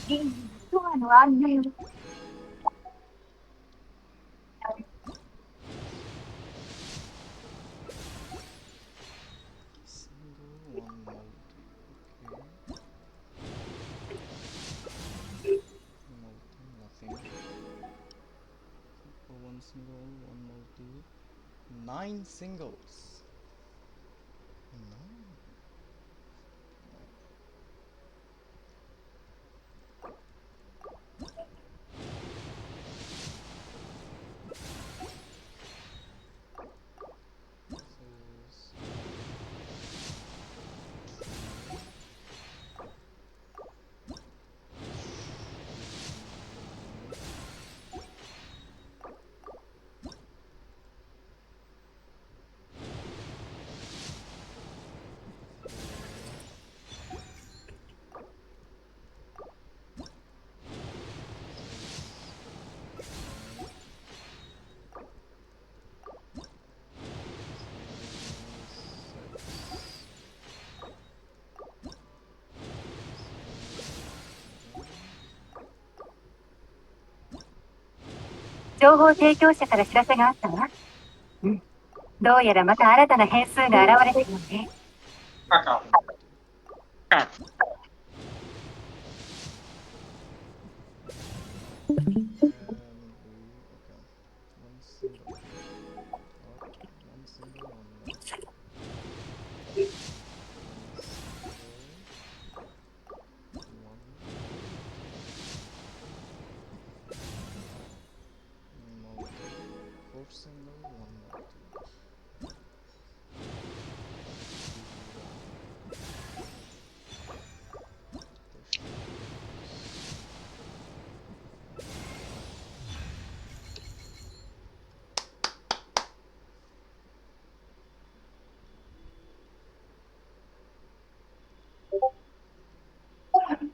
ドアの案内を。Single, one multi. Okay. Multi, nothing. For one single, one multi. 9 singles. No. This is 情報提供者から知らせがあったわ。うん。どうやらまた新たな変数が現れてるのね。okay. One single. What? One single, one multi. One multi. Four single, one multi.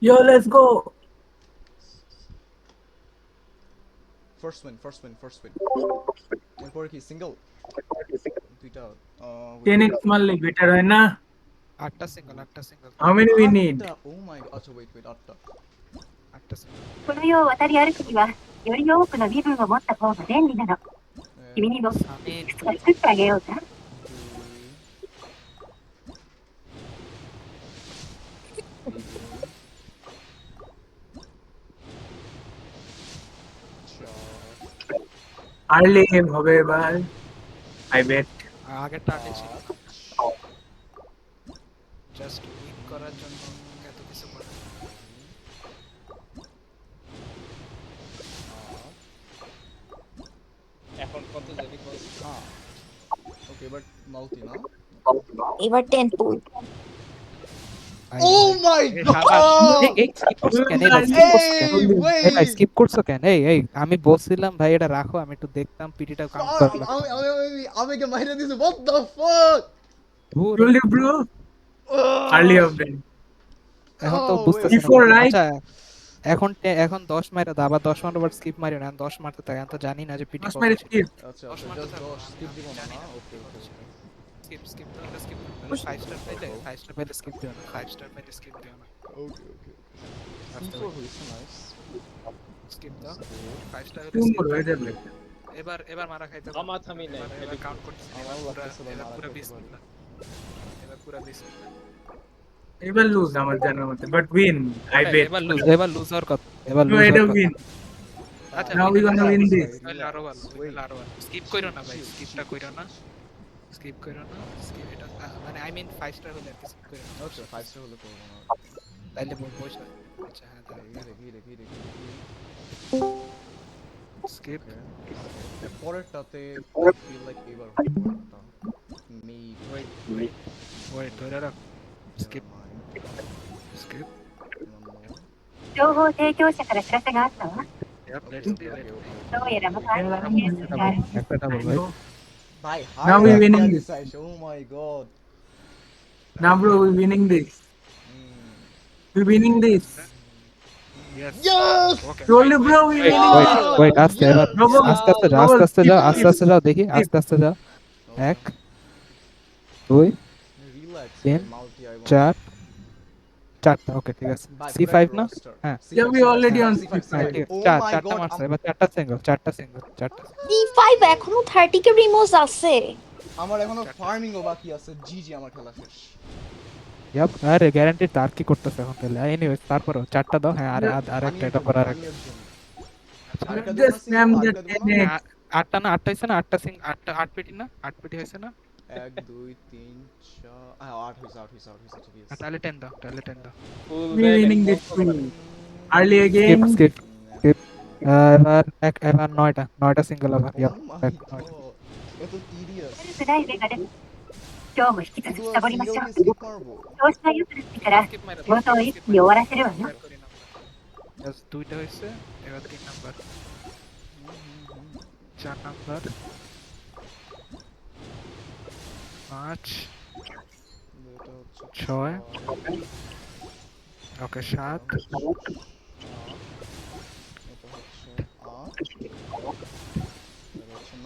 Yo, let's go. First win. এরপরে কি single দুইটা Ten x মারলে better হয় না? 8টা single 8টা single How many we need? Oh my god আচ্ছা wait 8টা 8টা সিঙ্গেল この世を渡り歩くには、より多くの身分を持った方が便利なの。君にもいくつか作ってあげようか。Early game হবে এবার। I bet. আগেরটা আটে ছিল জাস্ট উইন করার জন্য এত কিছু করা এখন কত জানি কস ওকে বাট মাল্টি না এবার 10 পুল। Oh my god! এই স্কিপ করছো কেন Hey, স্কিপ করছো কেন এই আমি বলছিলাম ভাই এটা রাখো আমি একটু দেখতাম পিটিটা কাউন্ট করা লাগতো আমি কে মাইরা দিছি what the fuck Told you, bro. Early হবে। এখন তো Oh, বুঝতেছি না Before right? আচ্ছা এখন 10 মাইরা দাও আবার 10 মারবার স্কিপ মারিও না 10 মারতে থাকে এখন তো জানি না যে পিটি Last কত minute ছিল skip. আচ্ছা দশ আচ্ছা মারতে জাস্ট থাকো, 10 স্কিপ দিব না জানি না না ওকে ওকে স্কিপ দাও এটা স্কিপ দাও 5 স্টার পাইলে 5 স্টার পাইলে স্কিপ দিও না 5 স্টার পাইলে স্কিপ দিও না ওকে ওকে C4 হইছে নাইস স্কিপ দাও 5 স্টার হলে Two skip more দাও। হয়ে যাবে। এবার মারা খাইতে হবে। থামাথামি নাই এবার কাউন্ট করতেছি আমারও লাগতেছে ভাই মারা পুরো খাইতে 20 পারি। এবার পুরো 20 এবার lose আমার জানার মতে, but win. I bet. এবার লুজ হওয়ার কথা এবার No, লুজ এটা হওয়ার কথা win. আচ্ছা Now we gonna win this. আরো ভালো স্কিপ কইরো না ভাই স্কিপটা কইরো না স্কিপ এটা মানে আই মিন 5 স্টার হলে আর কি স্কিপ কইরো না আচ্ছা 5 স্টার হলে করব না তাইলে বসে আচ্ছা হ্যাঁ দেখি স্কিপ পরেরটাতে I feel like এবার হইব একটা মেবি ওয়েট ধরে রাখ স্কিপ স্কিপ 情報提供者から知らせがあったわ。どうやらまた新たな変数がある。একটা ডাবল ভাই ভাই Now we winning this. Oh my god Now, bro, we winning this. We winning this. Yes. Okay. Told you, bro, we winning this. Wait, আস্তে যাও দেখি আস্তে যাও 1 2 রিল্যাক্স তিন, মাল্টি আই 4 চারটা ওকে ঠিক আছে By C5 correct না roster. হ্যাঁ Yeah, we already on C5, হ্যাঁ C5. ঠিক আছে Oh চার my চারটা god, মারছে এবার চারটা সিঙ্গেল C5 এখনো 30 কে রিমোজ আছে। আমার এখনো চারটা। ফার্মিং ও বাকি আছে। জিজি আমার খেলা শেষ। ইয়াপ আরে গ্যারান্টি তার কি করতেছে এখন তাহলে এনিওয়েজ তারপরও চারটা দাও হ্যাঁ আর আর আমি একটা এটা একজন, পর আর আমি একজন। আচ্ছা আরেকটা Let's দেবো না just সিঙ্গেল, spam the আরেকটা দেবো না? 10x. আটটা না আটটা হয়েছে না আটটা আট পেটি না আট পেটি হয়েছে না 1 2 3 4 8 হইছে ঠিক আছে। তাহলে 10 দাও ফুল We bag winning this too. Early again. Skip এবার নয়টা সিঙ্গেল হবে Oh ইয়াপ my নয়টা god. এত টিডিয়াস। 悪くない目が出る。今日も引き続きサボりましょう。スキップマーボ調子が良くなってから仕事を一気に終わらせるわよ。 জাস্ট দুইটা হয়েছে এবার 3 নাম্বার 4 নাম্বার 5 ছয় ওকে 7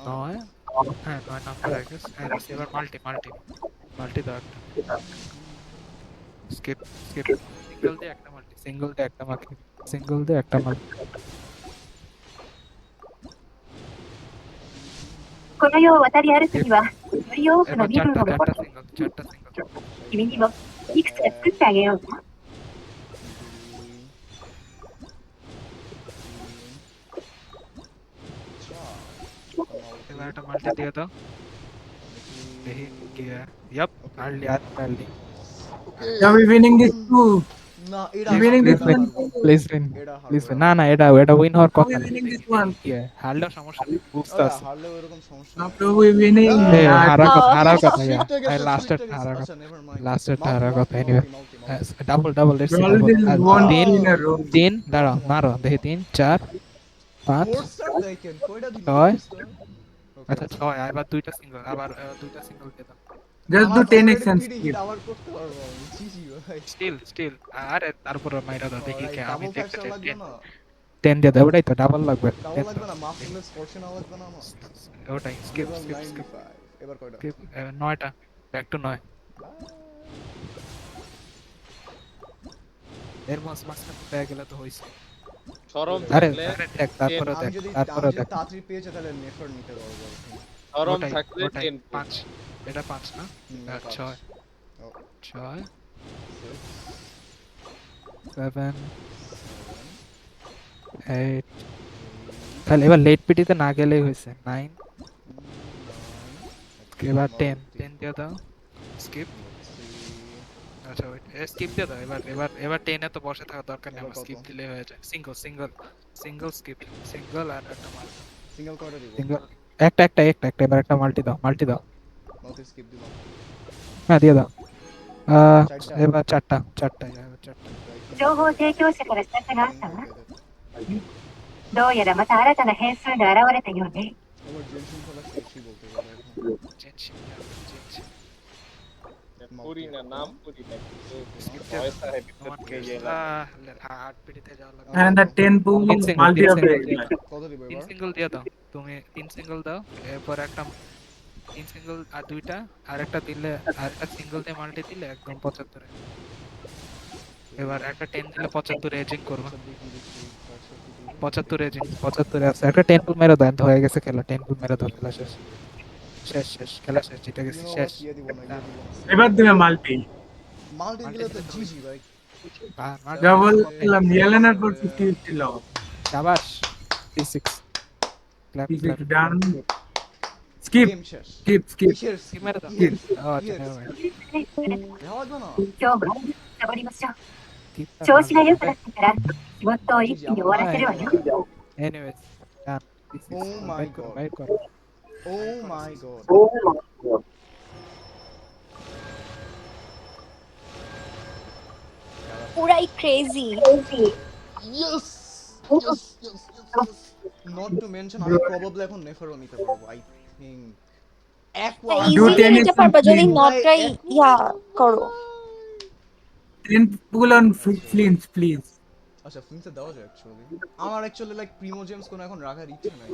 9 হ্যাঁ 9 নাম্বার আই গেস এবার মাল্টি দাও একটা স্কিপ সিঙ্গেল দিয়ে একটা মাল্টি この世を渡り歩くには、より多くの এবার 身分 চারটা を残す。 সিঙ্গেল 君にもいくつか作ってあげようか。 এবার একটা মাল্টি দিয়ে দাও দেখি কি yup early Yeah, we winning this too. না এটা We winning this one. Please না এটা উইন হওয়ার How কথা we না winning this one? কি হারলেও সমস্যা নেই বুঝতে পারছি হারলেও এরকম সমস্যা Now নেই। pro we winning. A, Yeah. হারার কথা Strict হয়ে গেছে, লাস্টের strict হয়ে গেছে। হারার আচ্ছা, never mind. লাস্টেরটা Multi, হারার কথা multi, anyway multi. Double let's We already won তিন in a row. তিন দাঁড়াও মারো দেখি 3 4 5 Four star দেখেন, কয়টা দিল? ছয়। Four star? Okay, আচ্ছা okay. 6 এবার দুইটা সিঙ্গেল দিয়ে দাও Just do আমার 10x already and three skip. hit, আবার করতে পারবো আমি। GG ভাই। স্টিল আরে তারপর মাইরা দাও দেখি Alright, কে আমি double দেখতে factor লাগবে না? 10 দিয়ে দাও ওটাই তো ডাবল লাগবে Double লাগবে না? Masterless portion লাগবে না আমার? ওটাই স্কিপ Level 95 এবার কয়টা? নয়টা ব্যাক টু 9 এর মাঝখানে পেয়ে গেলে তো হইছে সরম আরে থাকলে দেখ তারপরে আমি দেখ যদি তারপরে দেখ তাড়াতাড়ি পেয়েছে তাহলে নেফার নিতে পারবো আর কি। সরম ওটাই, থাকলে ওটাই, 10 পাঁচ এটা 5 না পাঁচ। 6 ও, 6 six, 7 seven, 8 তাহলে এবার লেট পিটিতে না গেলেই হয়েছে 9 nine. এবার 10 Multi, 10 দিয়ে দাও স্কিপ let's see. আচ্ছা ওয়েট স্কিপ দিয়ে দাও এবার 10 এ তো বসে থাকা দরকার নেই এবার আমার কত? স্কিপ দিলে হয়ে যায় সিঙ্গেল স্কিপ সিঙ্গেল আর একটা মাল্টি Single কয়টা দিব? সিঙ্গেল একটা এবার একটা মাল্টি দাও Multi skip দিলাম। হ্যাঁ দিয়ে দাও চারটা। এবার চারটা情報提供者から知らせがあったわ。どうやらまた新たな変数が現れたようね。 আমার জেনশন খেলা শেষই বলতে গেলে এখন। চেঞ্জ পুরি না নাম পুরি না Skip ভয়েস আর No one হেডসেট cares. কে হার্ট পিটিতে যাওয়া লাগবে And the 10 pool তিন single, multi তিন of single it. দিয়ে দাও। কত দিব তিন এবার? সিঙ্গেল দিয়ে দাও তুমি তিন সিঙ্গেল দাও এরপর একটা তিন সিঙ্গেল আর দুইটা আর একটা দিলে আর একটা সিঙ্গেল দিয়ে মাল্টি দিলে একদম 75 এ। এবার একটা 10 দিলে 75 এজিং করবা আচ্ছা, দেখি, 400 75 এজিং 75 এ আছে একটা 10 পুল মেরে দাও হয়ে গেছে খেলা 10 পুল মেরে দাও খেলা শেষ খেলা শেষ জিতে গেছে You know শেষ what? ইয়ে দিব না, ইয়ে দিব না। এবার দিবে মাল্টি মাল্টি দিলে তো জিজি ভাই। ডাবল খেলাম ইয়েলেনার পর 50 লও শাবাশ 36 ক্ল্যাপ ক্ল্যাপ ডান স্কিপ গেম শেষ। স্কিপ কিসের কি মেরে দাও skip? ও আচ্ছা Yes. never mind. দেওয়া লাগবে না?今日もサボりましょう。 Skip টা 調子が良くなってから仕事を一気に終わらせるわよ。 anyways done. This is Oh my বাইর করো, God. বাইর করো। Oh my god. পুরাই crazy. Yes! Yes, yes, yes. Not to mention আমি probably এখন নেফারও নিতে পারবো I think Aqua Do easily 10x নিতে পারবা যদি and নটরাই ইয়া করো। 10 pool on flinch please. আচ্ছা ফিনসে দেওয়া যায় অ্যাকচুয়ালি আমার অ্যাকচুয়ালি লাইক প্রিমো জেমস কোনো এখন রাখার ইচ্ছে নাই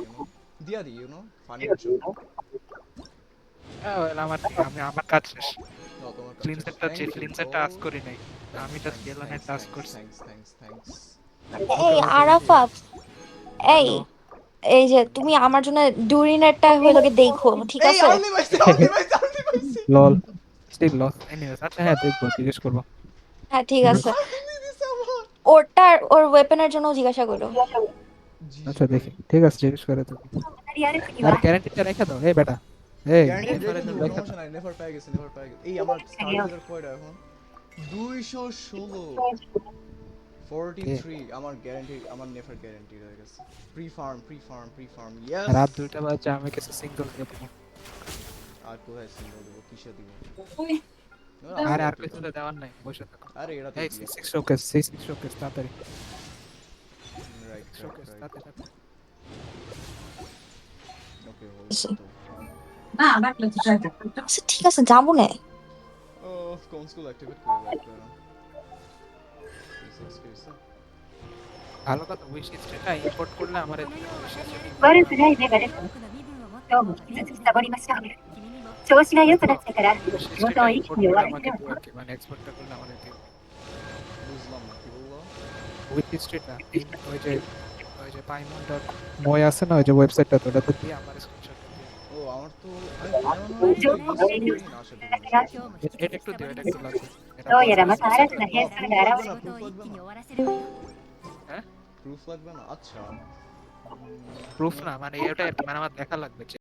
দিয়া দিই ফানি অপশন well, আমার কাজ শেষ তোমার ক্লিন সেটটা আজ করি নাই আমি তো স্কেলনে টাচ করছি। থ্যাঙ্কস এই আরাফাত, এই এই যে তুমি আমার জন্য ডুরিনেরটা হইলো কি দেখো, ঠিক এই আছে? আর্লি পাইছি লল স্টিল লস। এনিওয়েজ আচ্ছা হ্যাঁ দেখবো, জিজ্ঞেস করবো। হ্যাঁ ঠিক আছে, আর্লি দিছে আমার ওর ওয়েপনের জন্য জিজ্ঞাসা করো। আচ্ছা দেখি, ঠিক আছে জিজ্ঞেস করে তুমি। 歩くに আর は গ্যারান্টিটা রেখে দাও। এই বেটা, এই গ্যারান্টি নেফারের জন্য রেখে দাও। সমস্যা নাই নেভার পেয়ে গেছে এই আমার স্টার্টিং কয়টা এখন 216 43 আমার গ্যারান্টি আমার নেভার গ্যারান্টি হয়ে গেছে প্রি ফার্ম ইয়েস রাত 2টা বাজে আমি কিছু সিঙ্গেল দিয়ে দেবো। আর কোথায় সিঙ্গেল দেবো কিসে দিব আরে আর কিছু তো দেওয়ার নাই, বসে থাকো। আরে এটা তো এই সিক্স শোকেস তাড়াতাড়ি রাইট শোকেস তাড়াতাড়ি। ওকে না ডাকলে তো যাইতে আচ্ছা ঠিক আছে, যাবো না। ও কোন স্কুল অ্যাক্টিভেট করে রাখবে না ভালো কথা, উইশ লিস্টটা ইম্পোর্ট করলে আমার এই উইশ লিস্টে 悪くない芽が出た。今日も引き続きサボりましょう。調子が良くなってから仕事を一気に終わらせてもらう。 মানে এক্সপোর্টটা করলে আমার এই বুঝলাম না কি বললো উইশ লিস্টটা ওই যে paimon.moy আছে না, ওই যে ওয়েবসাইটটা, তো ওটাতে দিয়ে আমার স্ক্রিনশট দিয়ে। ও আমার তো এটা একটু দিও, এটা একটু লাগবে। どうやらまた新たな変数が現れ প্রুফ লাগবে না আচ্ছা প্রুফ না, মানে এটা আর কি, মানে আমার দেখা লাগবে যে